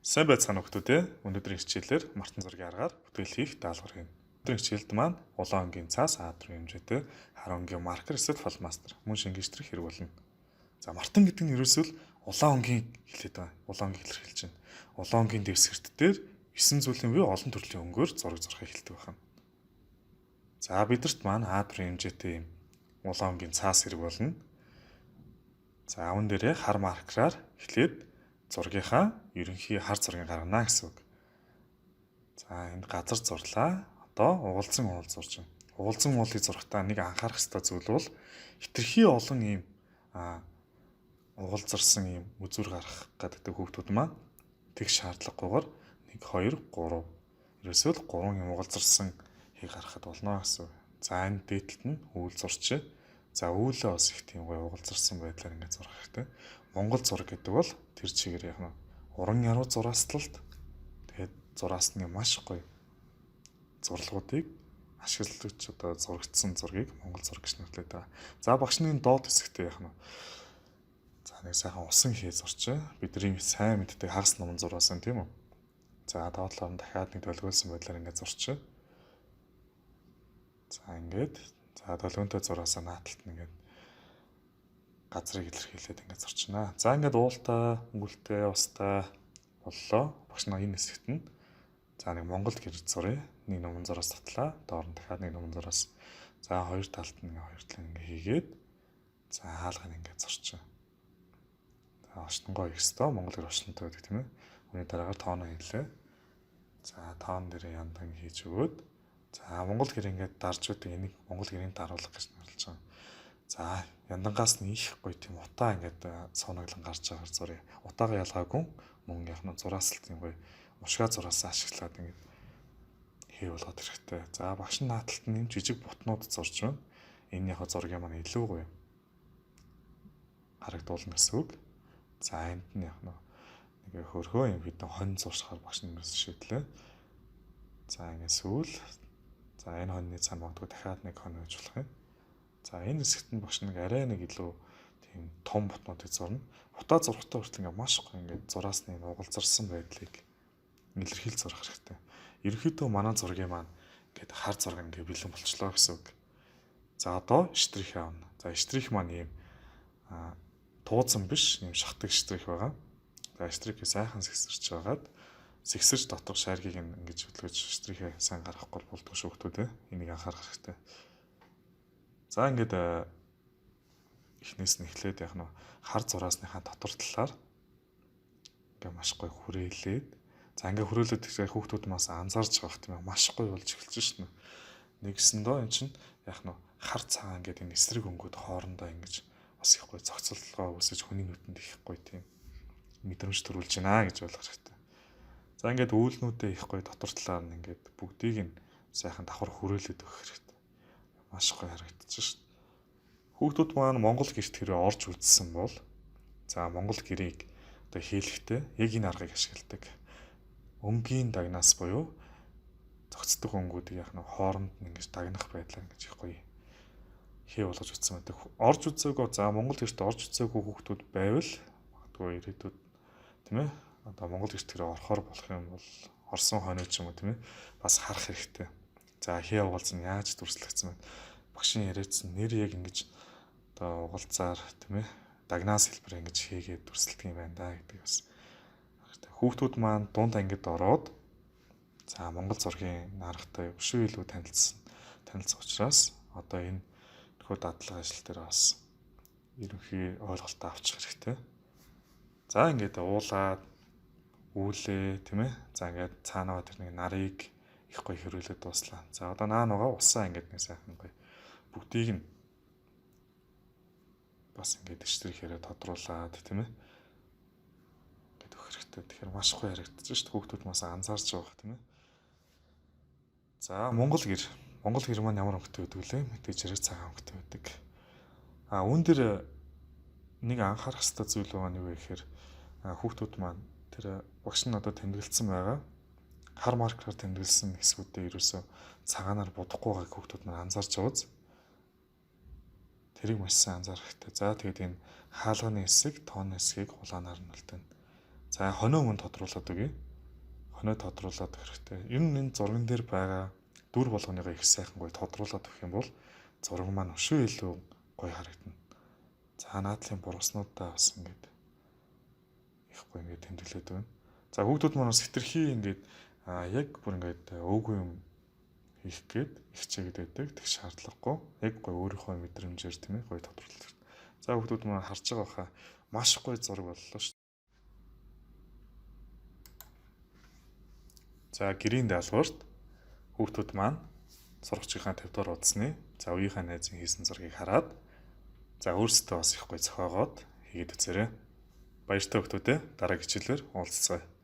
Сайн байцгаана хүмүүс ээ. Өнөөдрийн хичээлээр Мартин зургийн аргаар бүтээл хийх даалгавар хийнэ. Өнөөдрийн хичээлд маань улаан өнгийн цаас А4 хэмжээтэй харан өнгийн маркер эсвэл фломастер мөн шингээжтрэх хэрэг болно. За Мартин гэдэг нь ерөөсөө л улаан өнгийн хэлээд байгаа. Улаан өнгийг илэрхийлж байна. Улаан өнгийн дэвсгэрт дээр 9 зүйлийн буюу олон төрлийн өнгөөр зураг зурхыг хэлдэг байна. За бидэрт маань А4 хэмжээтэй юм улаан өнгийн цаас хэрэг болно. За аван дээрээ хар маркераар эхлээд зургийнхаа ерөнхий хар зургийг гаргана гэсэн үг. За энд газар зурлаа. Одоо угалзан уул зурж байна. Угалзан уулыг зурхтаа нэг анхаарах ёстой зүйл бол хитрхи олон ийм угалзарсан ийм үзүр гарах гэдэг хүүхдүүд маань тэг шаардлагагүйгээр 1 2 3 ерөөсөө л 3 ийм угалзарсан хийг гаргахад болно гэсэн. За энэ дээдлэлт нь үйл зурч. За үүлээ бас их тийм гоё угалзарсан байдлаар ингээд зурх хэрэгтэй. Монгол зураг гэдэг бол тэр чигээр яг нь уран яруу зураасталт тэгээд зураасны маш гоё зурлагуудыг ашигладаг одоо зурагдсан зургийг монгол зураг гэж нэрлэдэг байгаа. За багшны доод хэсэгтээ яг нь за нэг сайхан усан хий зурч. Бидний сайн мэддэг хагас номон зураасан тийм үү? За доотлоор нь дахиад нэг төлгөөлсөн байдлаар ингээд зурч. За ингээд за төлгөөнтэй зураасаа нааталт нэгээд газрыг илэрхийлээд ингээд зурчнаа. За ингээд уултаа, өнгөлтэй, устай боллоо. Багш нар энэ хэсэгт нь за нэг Монгол гэр зуръя. Нэг номон зураас татлаа. Доор нь дахиад нэг номон зураас. За хоёр талд нь хоёр талын ингээд хийгээд за хаалгыг ингээд зурчих. За орчнонгоо их өстой Монгол гэр орчнонтой байдаг тийм ээ. Үүний дараагаар тооноо хэлээ. За тоон дээр яндан хийж өгөөд за Монгол гэр ингээд дарж байдаг энийг Монгол гэрийн даруулга гэж нэрлэж байгаа. За яндангаас нь их гоё тийм утаа ингээд суунаглан гарч байгаа зуръя. Утаагаа ялгаагүй мөн яг нь зураасалтын гоё ушгаа зураасаа ашиглаад ингээд хий болгоод хэрэгтэй. За багш нааталт нь юм жижиг бутнууд зурж байна. Энэ яг зургийн маань илүү гоё харагдуулна гэсэн үг. За энд нь яг нэг хөрхөө юм хэдэн хонь зуршихаар багш нэмээс шийдлээ. За ингээд сүүл. За энэ хоньны цаана магадгүй дахиад нэг хонь байж болох юм. За энэ хэсэгт нь багш нэг арай нэг илүү тийм том бутнуудыг зурна. Бутаа зурхтаа хүртэл ингээд маш гоё ингээд зураасны угалзарсан байдлыг илэрхийлж зурх хэрэгтэй. Ерөнхийдөө манай зургийн маань ингээд хар зураг ингээд бэлэн болчлоо гэсэн үг. За одоо штрих аавна. За штрих маань ийм тууцсан биш, ийм шатдаг штрих байгаа. За штрихийг сайхан сэгсэрч байгаад сэгсэрч доторх шаргийг ингэж хөдөлгөж штрихээ сайн гаргахгүй болдог шүү хүмүүс. Энийг анхаарах хэрэгтэй. За ингээд эхнээс нь эхлээд яг нь хар зураасныхаа дотор талаар ингээд маш гоё хүрээлээд за ингээд хүрээлээд тэгэхээр хүүхдүүд мас анзаарч байгаа юм маш гоё болж эхэлж шнэ. Нэгсэндөө эн чинь яг нь хар цагаан ингээд энэ эсрэг өнгөд хоорондоо ингэж бас их гоё зохицолгоо үүсэж хүний нүдэнд их гоё тийм мэдрэмж төрүүлж байна гэж ойлгох хэрэгтэй. За ингээд үүлнүүдээ их гоё дотор талаар нь ингээд бүгдийг нь сайхан давхар хүрээлээд өгөх хэрэгтэй. Маш гоё харагдчих шүү дээ. Хүүхдүүд маань Монгол гэрт хэрэг орж үзсэн бол за Монгол гэрийг одоо хийлэхдээ яг энэ аргыг ашигладаг. Өнгийн дагнаас буюу зохицдог өнгүүдийг яг нь хооронд нь ингэж дагнах байдлаар ингэж их гоё хий болгож утсан байдаг. Орж үзээгүй за Монгол гэрт орж үзээгүй хүүхдүүд байвал магадгүй ирээдүйд тийм ээ одоо Монгол гэрт хэрэг орохоор болох юм бол орсон хойноо ч юм уу тийм ээ бас харах хэрэгтэй. За хий угалзан яаж дүрслэгдсэн бэ? Багшийн яриадсан нэр яг ингэж одоо угалзаар тийм ээ дагнаас хэлбэр ингэж хийгээд дүрслэдэг юм байна да гэдэг бас. Хүүхдүүд маань дунд ангид ороод за Монгол зургийн аргатай өшөө илүү танилцсан учраас одоо энэ төхөө дадлага ажил дээр бас ерөнхий ойлголтоо авчих хэрэгтэй. За ингээд уулаад үүлээ тийм ээ. За ингээд цаанаа тэр нэг нарыг их гоё хөрвүүлээд дууслаа. За одоо наа нугаа усаа ингээд нэг сайхан гоё бүгдийг нь бас ингээд дэвштрэх яриа тодруулаад тийм ээ. Ингээд өгөх хэрэгтэй. Тэгэхээр маш гоё харагдаж шүү дээ. Хүүхдүүд маш анзаарч байгаа тийм ээ. За Монгол гэр маань ямар өнгөтэй байдаг вэ? Мэдээж хэрэг цагаан өнгөтэй байдаг. Үүн дээр нэг анхаарах ёстой зүйл байгаа нь юу вэ гэхээр хүүхдүүд маань тэр багш нь одоо тэмдэглэсэн байгаа хар маркераар тэмдэглэсэн хэсгүүдээ ерөөсөө цагаанаар будахгүй байгааг хүүхдүүд маань анзаарч байгааз тэрийг маш сайн анзаарах хэрэгтэй. За тэгээд энэ хаалганы хэсэг, тооны хэсгийг улаанаар нь үлдэнэ. За хонио мөн тодруулаад өгье. Хонио тодруулаад өгөх хэрэгтэй. Ер нь энэ зурган дээр байгаа дүр болгоныгоо их сайхан гоё тодруулаад өгөх юм бол зураг маань өшөө илүү гоё харагдана. За наадлын буруснуудаа бас ингээд их гоё ингээд тэмдэглээд байна. За хүүхдүүд маань бас хитрхи ингээд яг бүр ингээд өөгүй юм хийх гээд их чигэд байдаг. Тэг шаардлагагүй. Яг гоё өөрийнхөө мэдрэмжээр тийм ээ гоё тодруулах. За хүүхдүүд маань харж байгаа хаа маш гоё зураг боллоо шүү. За гэрийн даалгаварт хүүхдүүд маань сурагчийнхаа 50 дугаар удасны за үеийнхээ найзын хийсэн зургийг хараад за өөрсдөө бас их гоё зохиогоод хийгээд үзээрэй. Баяртай хүүхдүүдээ дараагийн хичээлээр уулзцгаая.